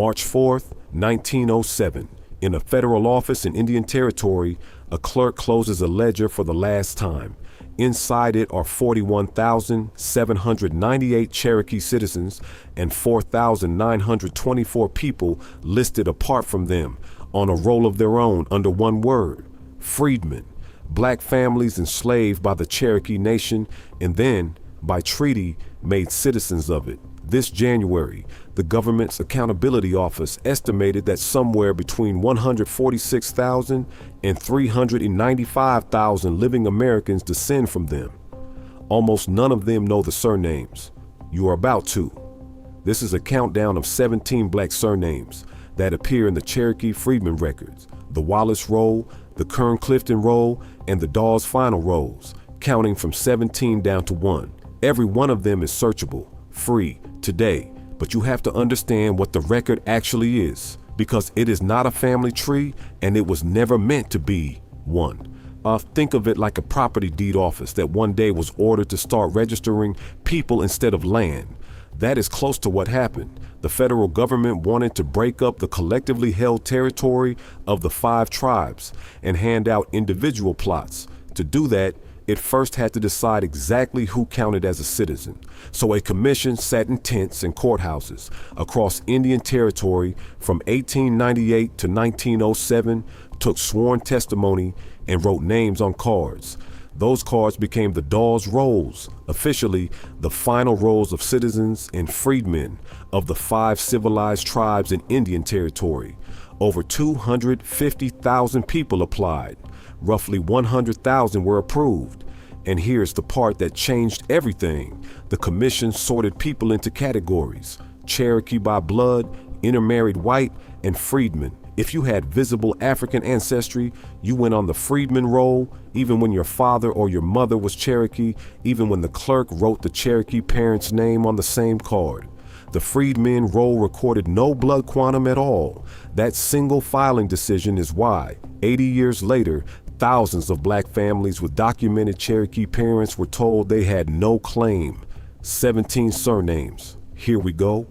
March 4th, 1907. In a federal office in Indian Territory, a clerk closes a ledger for the last time. Inside it are 41,798 Cherokee citizens and 4,924 people listed apart from them on a roll of their own under one word: freedmen, black families enslaved by the Cherokee Nation and then, by treaty, made citizens of it. This January, the government's accountability office estimated that somewhere between 146,000 and 395,000 living Americans descend from them. Almost none of them know the surnames. You are about to. This is a countdown of 17 black surnames that appear in the Cherokee Freedmen records, the Wallace Roll, the Kern Clifton Roll, and the Dawes Final Rolls, counting from 17 down to 1. Every one of them is searchable, free, today, but you have to understand what the record actually is, because it is not a family tree and it was never meant to be one. Think of it like a property deed office that one day was ordered to start registering people instead of land. That is close to what happened. The federal government wanted to break up the collectively held territory of the 5 tribes and hand out individual plots. To do that, it first had to decide exactly who counted as a citizen. So a commission sat in tents and courthouses across Indian Territory from 1898 to 1907, took sworn testimony, and wrote names on cards. Those cards became the Dawes Rolls, officially the final rolls of citizens and freedmen of the 5 civilized tribes in Indian Territory. Over 250,000 people applied. Roughly 100,000 were approved. And here's the part that changed everything. The commission sorted people into categories: Cherokee by blood, intermarried white, and freedmen. If you had visible African ancestry, you went on the freedman roll, even when your father or your mother was Cherokee, even when the clerk wrote the Cherokee parent's name on the same card. The freedmen roll recorded no blood quantum at all. That single filing decision is why, 80 years later, thousands of black families with documented Cherokee parents were told they had no claim. 17 surnames. Here we go.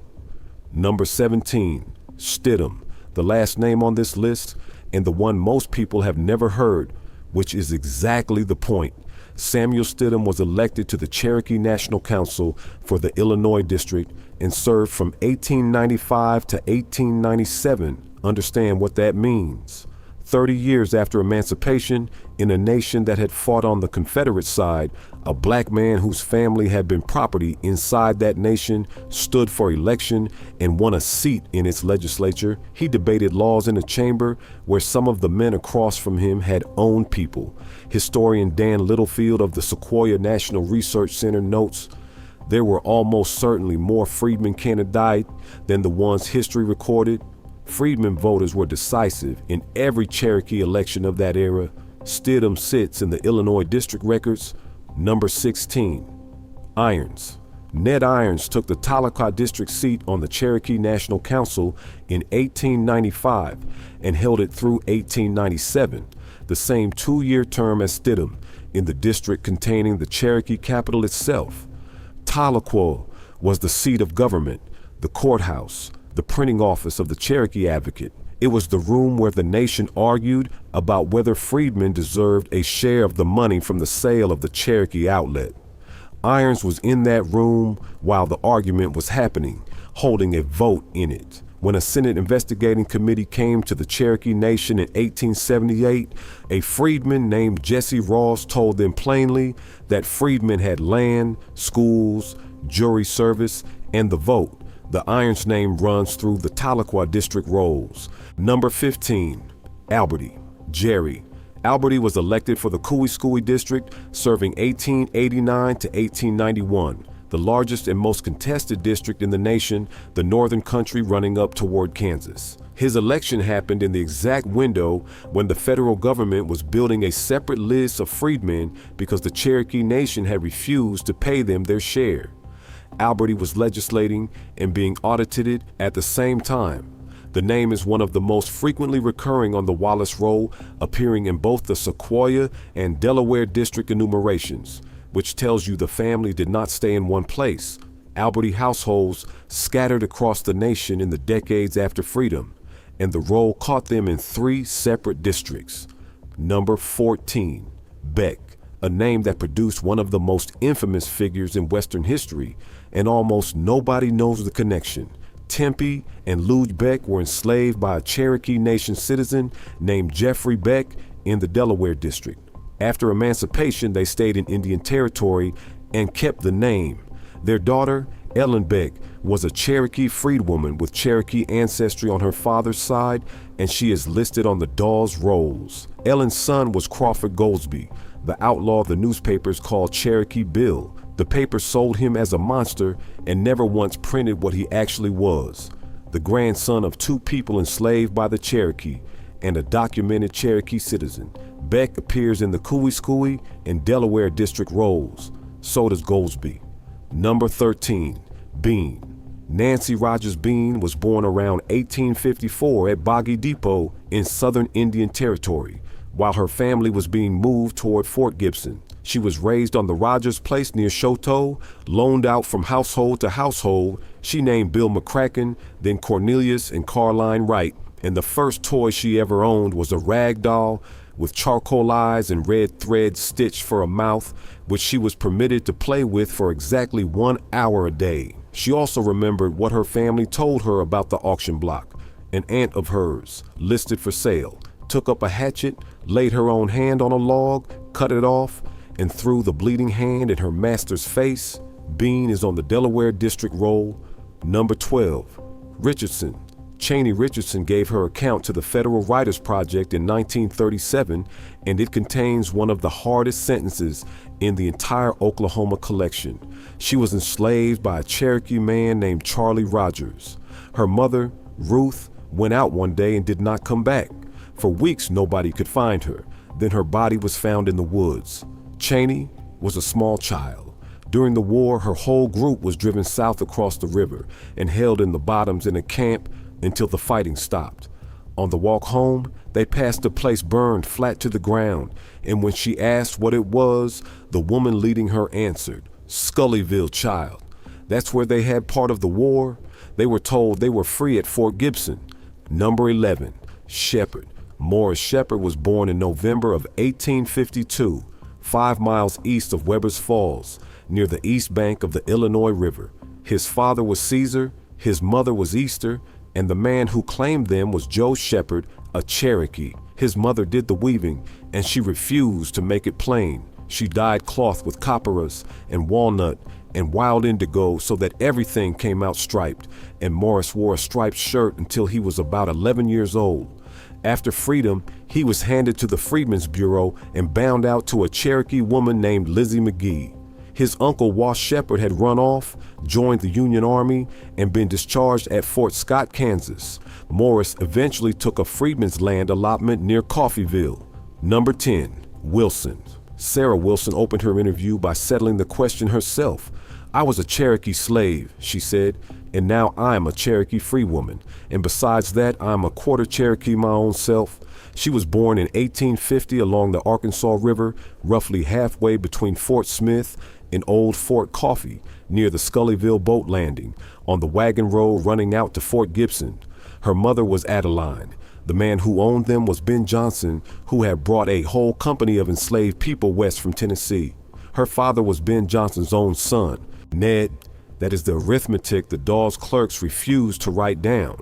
Number 17, Stidham, the last name on this list, and the one most people have never heard, which is exactly the point. Samuel Stidham was elected to the Cherokee National Council for the Illinois District and served from 1895 to 1897. Understand what that means. 30 years after emancipation, in a nation that had fought on the Confederate side, a black man whose family had been property inside that nation stood for election and won a seat in its legislature. He debated laws in a chamber where some of the men across from him had owned people. Historian Dan Littlefield of the Sequoia National Research Center notes, there were almost certainly more freedmen candidates than the ones history recorded. Freedmen voters were decisive in every Cherokee election of that era. Stidham sits in the Illinois district records. Number 16, Irons. Ned Irons took the Tahlequah district seat on the Cherokee National Council in 1895 and held it through 1897, the same 2-year term as Stidham, in the district containing the Cherokee capital itself. Tahlequah was the seat of government, the courthouse, the printing office of the Cherokee Advocate. It was the room where the nation argued about whether freedmen deserved a share of the money from the sale of the Cherokee outlet. Irons was in that room while the argument was happening, holding a vote in it. When a Senate investigating committee came to the Cherokee Nation in 1878, a freedman named Jesse Ross told them plainly that freedmen had land, schools, jury service, and the vote. The Irons name runs through the Tahlequah district rolls. Number 15, Alberty. Jerry. Alberty was elected for the Cooey district, serving 1889 to 1891, the largest and most contested district in the nation, the northern country running up toward Kansas. His election happened in the exact window when the federal government was building a separate list of freedmen because the Cherokee Nation had refused to pay them their share. Alberty was legislating and being audited at the same time. The name is one of the most frequently recurring on the Wallace Roll, appearing in both the Sequoia and Delaware district enumerations, which tells you the family did not stay in one place. Alberti households scattered across the nation in the decades after freedom, and the roll caught them in 3 separate districts. Number 14, Beck, a name that produced one of the most infamous figures in Western history, and almost nobody knows the connection. Tempe and Luge Beck were enslaved by a Cherokee Nation citizen named Jeffrey Beck in the Delaware District. After emancipation, they stayed in Indian Territory and kept the name. Their daughter, Ellen Beck, was a Cherokee freedwoman with Cherokee ancestry on her father's side, and she is listed on the Dawes Rolls. Ellen's son was Crawford Goldsby, the outlaw the newspapers called Cherokee Bill. The paper sold him as a monster and never once printed what he actually was. The grandson of 2 people enslaved by the Cherokee and a documented Cherokee citizen, Beck appears in the Cooey and Delaware District rolls. So does Goldsby. Number 13, Bean. Nancy Rogers Bean was born around 1854 at Boggy Depot in southern Indian Territory, while her family was being moved toward Fort Gibson. She was raised on the Rogers Place near Choteau, loaned out from household to household. She named Bill McCracken, then Cornelius and Carline Wright, and the first toy she ever owned was a rag doll with charcoal eyes and red thread stitched for a mouth, which she was permitted to play with for exactly 1 hour a day. She also remembered what her family told her about the auction block. An aunt of hers, listed for sale, took up a hatchet, laid her own hand on a log, cut it off, and threw the bleeding hand in her master's face. Bean is on the Delaware District roll. Number 12, Richardson. Cheney Richardson gave her account to the Federal Writers Project in 1937, and it contains one of the hardest sentences in the entire Oklahoma collection. She was enslaved by a Cherokee man named Charlie Rogers. Her mother, Ruth, went out one day and did not come back. For weeks, nobody could find her. Then her body was found in the woods. Cheney was a small child. During the war, her whole group was driven south across the river and held in the bottoms in a camp until the fighting stopped. On the walk home, they passed a place burned flat to the ground, and when she asked what it was, the woman leading her answered, "Scullyville, child." That's where they had part of the war. They were told they were free at Fort Gibson. Number 11, Shepherd. Morris Shepherd was born in November of 1852, 5 miles east of Weber's Falls, near the east bank of the Illinois River. His father was Caesar, his mother was Easter, and the man who claimed them was Joe Shepherd, a Cherokee. His mother did the weaving, and she refused to make it plain. She dyed cloth with copperas and walnut and wild indigo so that everything came out striped, and Morris wore a striped shirt until he was about 11 years old. After freedom, he was handed to the Freedmen's Bureau and bound out to a Cherokee woman named Lizzie McGee. His uncle, Wash Shepherd, had run off, joined the Union Army, and been discharged at Fort Scott, Kansas. Morris eventually took a freedman's land allotment near Coffeyville. Number 10, Wilson. Sarah Wilson opened her interview by settling the question herself. "I was a Cherokee slave," she said, "and now I'm a Cherokee free woman. And besides that, I'm a quarter Cherokee my own self." She was born in 1850 along the Arkansas River, roughly halfway between Fort Smith and Old Fort Coffee, near the Scullyville boat landing, on the wagon road running out to Fort Gibson. Her mother was Adeline. The man who owned them was Ben Johnson, who had brought a whole company of enslaved people west from Tennessee. Her father was Ben Johnson's own son, Ned. That is the arithmetic the Dawes clerks refused to write down.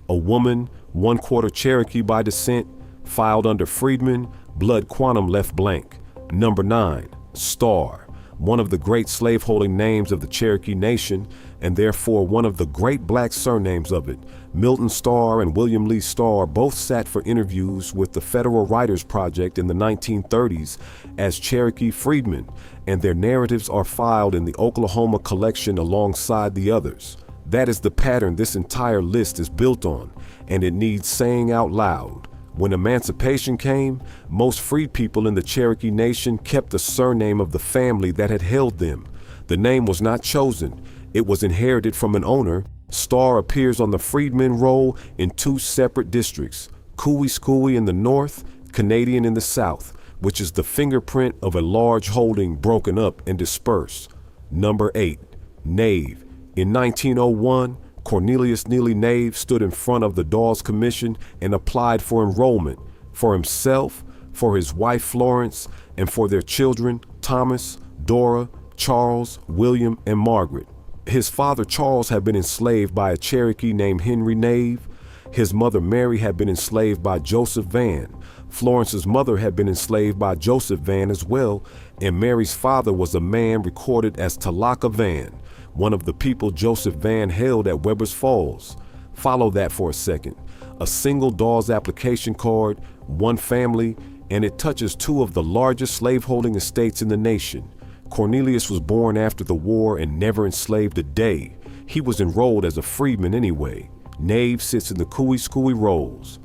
A woman, 1/4 Cherokee by descent, filed under Freedmen, blood quantum left blank. Number 9, Starr. One of the great slaveholding names of the Cherokee Nation, and therefore one of the great black surnames of it. Milton Starr and William Lee Starr both sat for interviews with the Federal Writers Project in the 1930s as Cherokee Freedmen, and their narratives are filed in the Oklahoma collection alongside the others. That is the pattern this entire list is built on, and it needs saying out loud. When emancipation came, most freed people in the Cherokee Nation kept the surname of the family that had held them. The name was not chosen. It was inherited from an owner. Starr appears on the Freedmen roll in 2 separate districts, Cooey in the north, Canadian in the south, which is the fingerprint of a large holding broken up and dispersed. Number 8, Knave. In 1901, Cornelius Neely Nave stood in front of the Dawes Commission and applied for enrollment for himself, for his wife Florence, and for their children Thomas, Dora, Charles, William, and Margaret. His father Charles had been enslaved by a Cherokee named Henry Nave. His mother Mary had been enslaved by Joseph Van. Florence's mother had been enslaved by Joseph Van as well, and Mary's father was a man recorded as Talaka Van, one of the people Joseph Van held at Weber's Falls. Follow that for a second. A single Dawes application card, one family, and it touches two of the largest slaveholding estates in the nation. Cornelius was born after the war and never enslaved a day. He was enrolled as a freedman anyway. Nave sits in the Cooey rolls.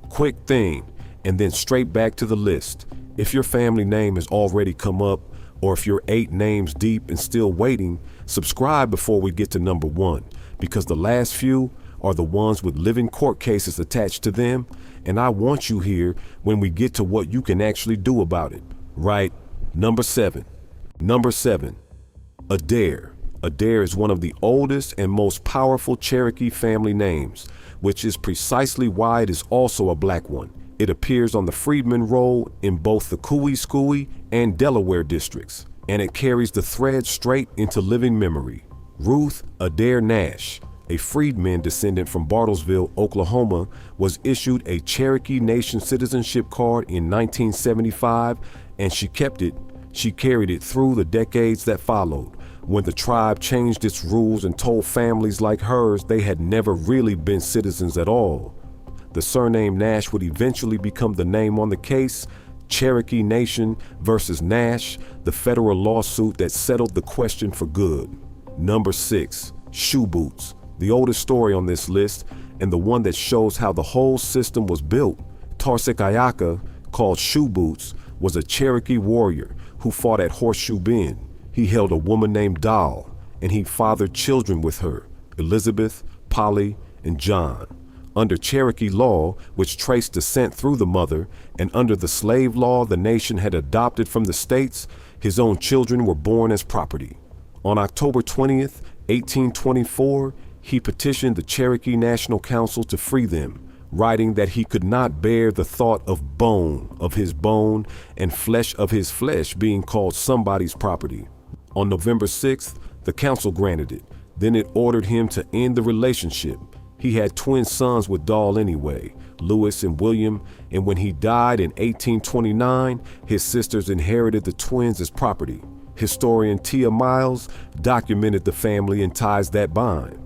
Quick thing, and then straight back to the list. If your family name has already come up, or if you're 8 names deep and still waiting, subscribe before we get to number 1, because the last few are the ones with living court cases attached to them, and I want you here when we get to what you can actually do about it. Right, number 7. Number 7, Adair. Adair is one of the oldest and most powerful Cherokee family names, which is precisely why it is also a black one. It appears on the freedmen roll in both the Cooey and Delaware districts, and it carries the thread straight into living memory. Ruth Adair Nash, a freedman descendant from Bartlesville, Oklahoma, was issued a Cherokee Nation citizenship card in 1975, and she kept it. She carried it through the decades that followed, when the tribe changed its rules and told families like hers they had never really been citizens at all. The surname Nash would eventually become the name on the case, Cherokee Nation versus Nash, the federal lawsuit that settled the question for good. Number 6, shoe boots, the oldest story on this list, and the one that shows how the whole system was built. Tarsikayaka, called Shoe Boots, was a Cherokee warrior who fought at Horseshoe Bend. He held a woman named Doll, and he fathered children with her, Elizabeth, Polly, and John. Under Cherokee law, which traced descent through the mother, and under the slave law the nation had adopted from the states, his own children were born as property. On October 20th, 1824, he petitioned the Cherokee National Council to free them, writing that he could not bear the thought of bone of his bone and flesh of his flesh being called somebody's property. On November 6th, the council granted it. Then it ordered him to end the relationship. He had twin sons with Doll anyway, Lewis and William, and when he died in 1829, his sisters inherited the twins as property. Historian Tia Miles documented the family and ties that bind.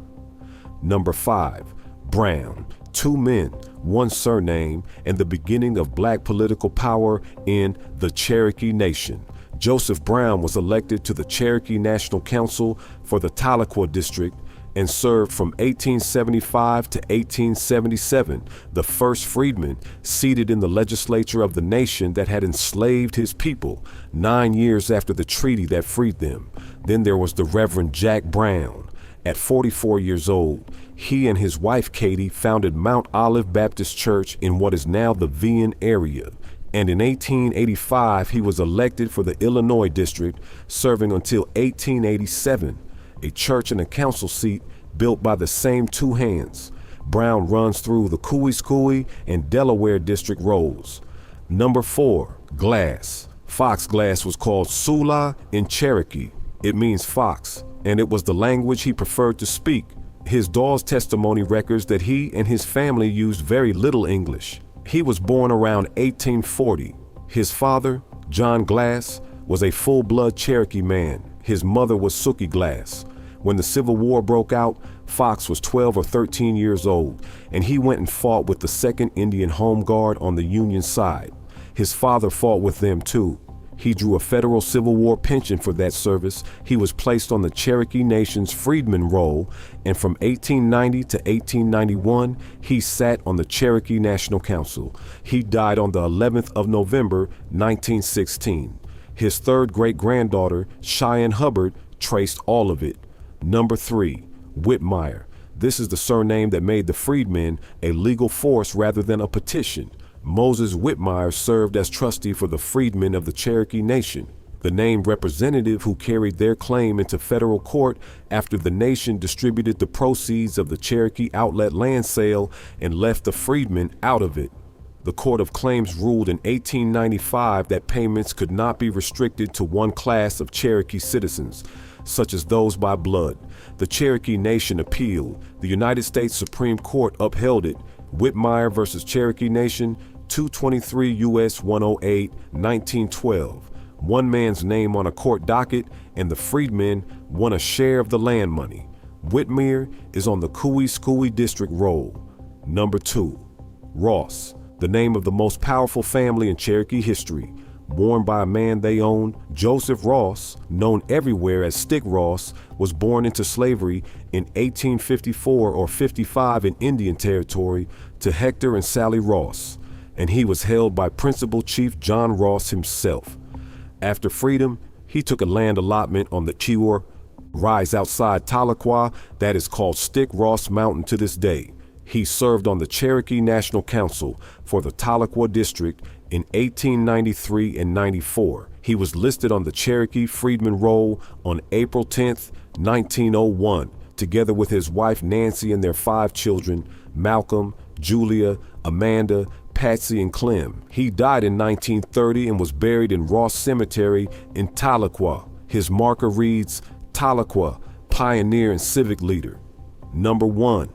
Number 5, Brown. 2 men, 1 surname, and the beginning of black political power in the Cherokee Nation. Joseph Brown was elected to the Cherokee National Council for the Tahlequah District and served from 1875 to 1877, the first freedman seated in the legislature of the nation that had enslaved his people 9 years after the treaty that freed them. Then there was the Reverend Jack Brown. At 44 years old, he and his wife Katie founded Mount Olive Baptist Church in what is now the Vienna area. And in 1885, he was elected for the Illinois district, serving until 1887, a church and a council seat built by the same 2 hands. Brown runs through the Cooey and Delaware district rolls. Number 4, glass. Fox glass was called Sula in Cherokee. It means fox, and it was the language he preferred to speak. His Dawes testimony records that he and his family used very little English. He was born around 1840. His father, John Glass, was a full-blood Cherokee man. His mother was Sookie Glass. When the Civil War broke out, Fox was 12 or 13 years old, and he went and fought with the 2nd Indian Home Guard on the Union side. His father fought with them too. He drew a federal Civil War pension for that service. He was placed on the Cherokee Nation's freedmen roll, and from 1890 to 1891, he sat on the Cherokee National Council. He died on the 11th of November, 1916. His 3rd great-granddaughter, Cheyenne Hubbard, traced all of it. Number 3, Whitmire. This is the surname that made the freedmen a legal force rather than a petition. Moses Whitmire served as trustee for the freedmen of the Cherokee Nation. the named representative who carried their claim into federal court after the nation distributed the proceeds of the Cherokee outlet land sale and left the freedmen out of it. The Court of Claims ruled in 1895 that payments could not be restricted to one class of Cherokee citizens, such as those by blood. The Cherokee Nation appealed. The United States Supreme Court upheld it. Whitmire versus Cherokee Nation, 223 U.S. 108, 1912. One man's name on a court docket, and the freedmen won a share of the land money. Whitmire is on the Cooey District roll. Number 2. Ross, the name of the most powerful family in Cherokee history. Born by a man they owned, Joseph Ross, known everywhere as Stick Ross, was born into slavery in 1854 or 55 in Indian Territory to Hector and Sally Ross, and he was held by Principal Chief John Ross himself. After freedom, he took a land allotment on the Chiwar rise outside Tahlequah that is called Stick Ross Mountain to this day. He served on the Cherokee National Council for the Tahlequah District in 1893 and 94. He was listed on the Cherokee Freedmen roll on April 10, 1901, together with his wife Nancy and their 5 children, Malcolm, Julia, Amanda, Patsy, and Clem. He died in 1930 and was buried in Ross Cemetery in Tahlequah. His marker reads, Tahlequah, pioneer and civic leader. Number 1.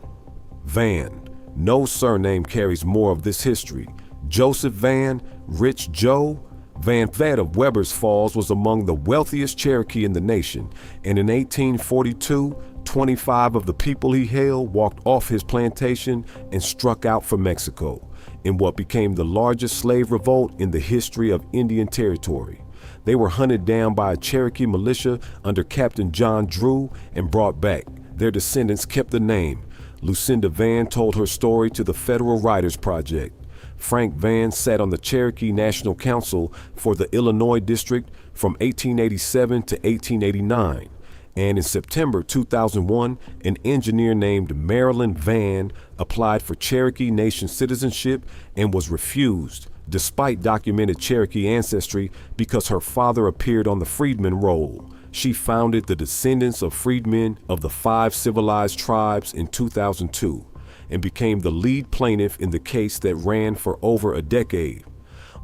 Van. No surname carries more of this history. Joseph Van, Rich Joe, Van Vat of Weber's Falls was among the wealthiest Cherokee in the nation, and in 1842, 25 of the people he hailed walked off his plantation and struck out for Mexico in what became the largest slave revolt in the history of Indian Territory. They were hunted down by a Cherokee militia under Captain John Drew and brought back. Their descendants kept the name. Lucinda Van told her story to the Federal Writers Project. Frank Van sat on the Cherokee National Council for the Illinois District from 1887 to 1889. And in September 2001, an engineer named Marilyn Van applied for Cherokee Nation citizenship and was refused, despite documented Cherokee ancestry, because her father appeared on the freedmen roll. She founded the Descendants of Freedmen of the 5 Civilized Tribes in 2002 and became the lead plaintiff in the case that ran for over a decade.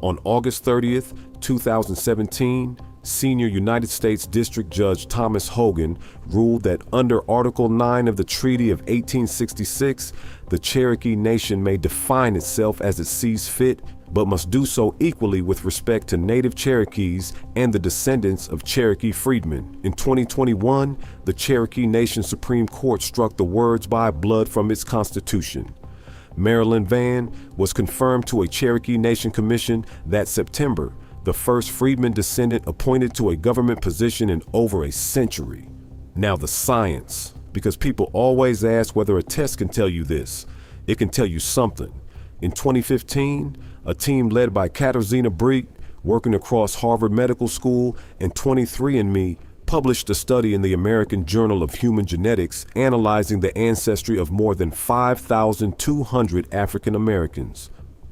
On August 30th, 2017, Senior United States District Judge Thomas Hogan ruled that under Article 9 of the Treaty of 1866, the Cherokee Nation may define itself as it sees fit, but must do so equally with respect to Native Cherokees and the descendants of Cherokee Freedmen. In 2021, the Cherokee Nation Supreme Court struck the words by blood from its constitution. Marilyn Van was confirmed to a Cherokee Nation Commission that September, the first freedman descendant appointed to a government position in over a century. Now the science, because people always ask whether a test can tell you this. It can tell you something. In 2015, a team led by Katarzyna Breek, working across Harvard Medical School and 23andMe, published a study in the American Journal of Human Genetics analyzing the ancestry of more than 5,200 African Americans.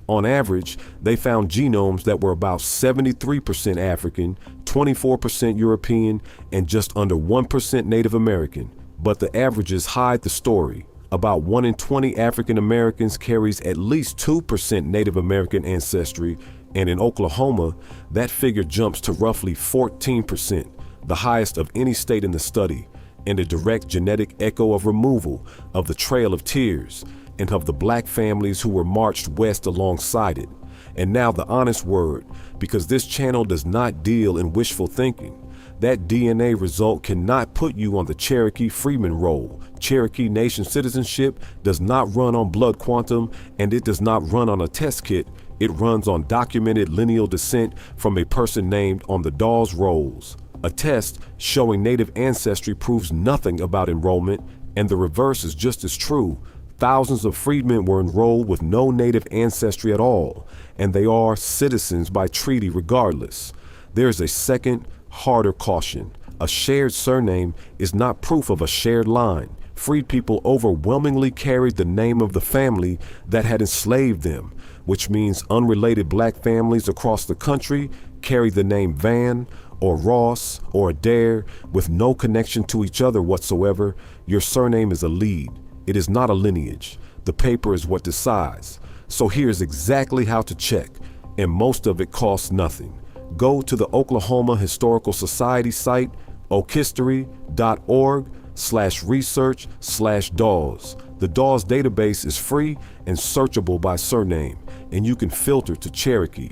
On average, they found genomes that were about 73% African, 24% European, and just under 1% Native American. But the averages hide the story. About 1 in 20 African Americans carries at least 2% Native American ancestry, and in Oklahoma, that figure jumps to roughly 14%, the highest of any state in the study, and a direct genetic echo of removal of the Trail of Tears and of the black families who were marched west alongside it. And now the honest word, because this channel does not deal in wishful thinking. That DNA result cannot put you on the Cherokee Freedmen roll. Cherokee Nation citizenship does not run on blood quantum, and it does not run on a test kit. It runs on documented lineal descent from a person named on the Dawes rolls. A test showing Native ancestry proves nothing about enrollment, and the reverse is just as true. Thousands of freedmen were enrolled with no Native ancestry at all, and they are citizens by treaty regardless. There is a second, harder caution. A shared surname is not proof of a shared line. Freed people overwhelmingly carried the name of the family that had enslaved them, which means unrelated black families across the country carry the name Van or Ross, or Adair, with no connection to each other whatsoever, your surname is a lead. It is not a lineage. The paper is what decides. So here's exactly how to check, and most of it costs nothing. Go to the Oklahoma Historical Society site, okistory.org/research/DAWS. The DAWS database is free and searchable by surname, and you can filter to Cherokee.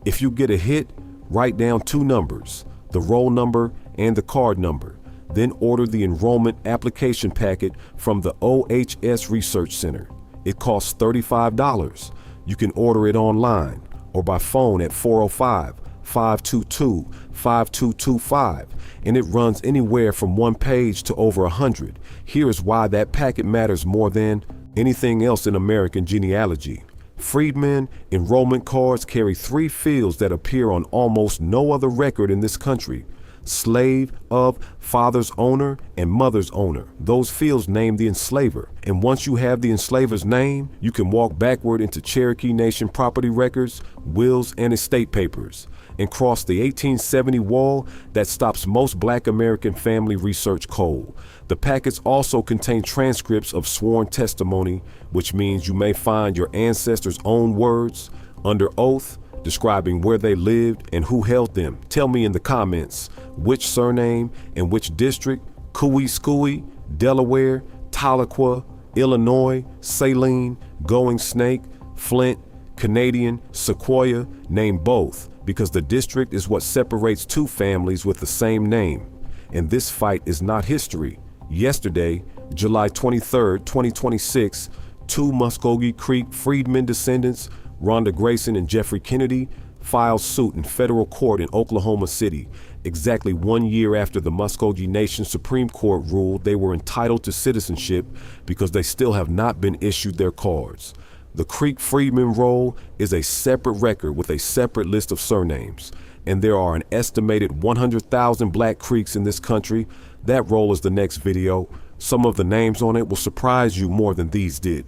If you get a hit, write down 2 numbers, the roll number and the card number. Then order the enrollment application packet from the OHS Research Center. It costs $35. You can order it online or by phone at 405-522-5225, and it runs anywhere from 1 page to over 100. Here is why that packet matters more than anything else in American genealogy. Freedmen enrollment cards carry 3 fields that appear on almost no other record in this country: slave of, father's owner, and mother's owner. Those fields name the enslaver. And once you have the enslaver's name, you can walk backward into Cherokee Nation property records, wills, and estate papers, and cross the 1870 wall that stops most Black American family research cold. The packets also contain transcripts of sworn testimony, which means you may find your ancestors' own words under oath, describing where they lived and who held them. Tell me in the comments which surname and which district: Cooey, Delaware, Tahlequah, Illinois, Saline, Going Snake, Flint, Canadian, Sequoia. Name both, because the district is what separates 2 families with the same name. And this fight is not history. Yesterday, July 23, 2026, 2 Muscogee Creek Freedmen descendants, Rhonda Grayson and Jeffrey Kennedy, filed suit in federal court in Oklahoma City, exactly 1 year after the Muscogee Nation Supreme Court ruled they were entitled to citizenship because they still have not been issued their cards. The Creek Freedmen roll is a separate record with a separate list of surnames, and there are an estimated 100,000 Black Creeks in this country. That roll is the next video. Some of the names on it will surprise you more than these did.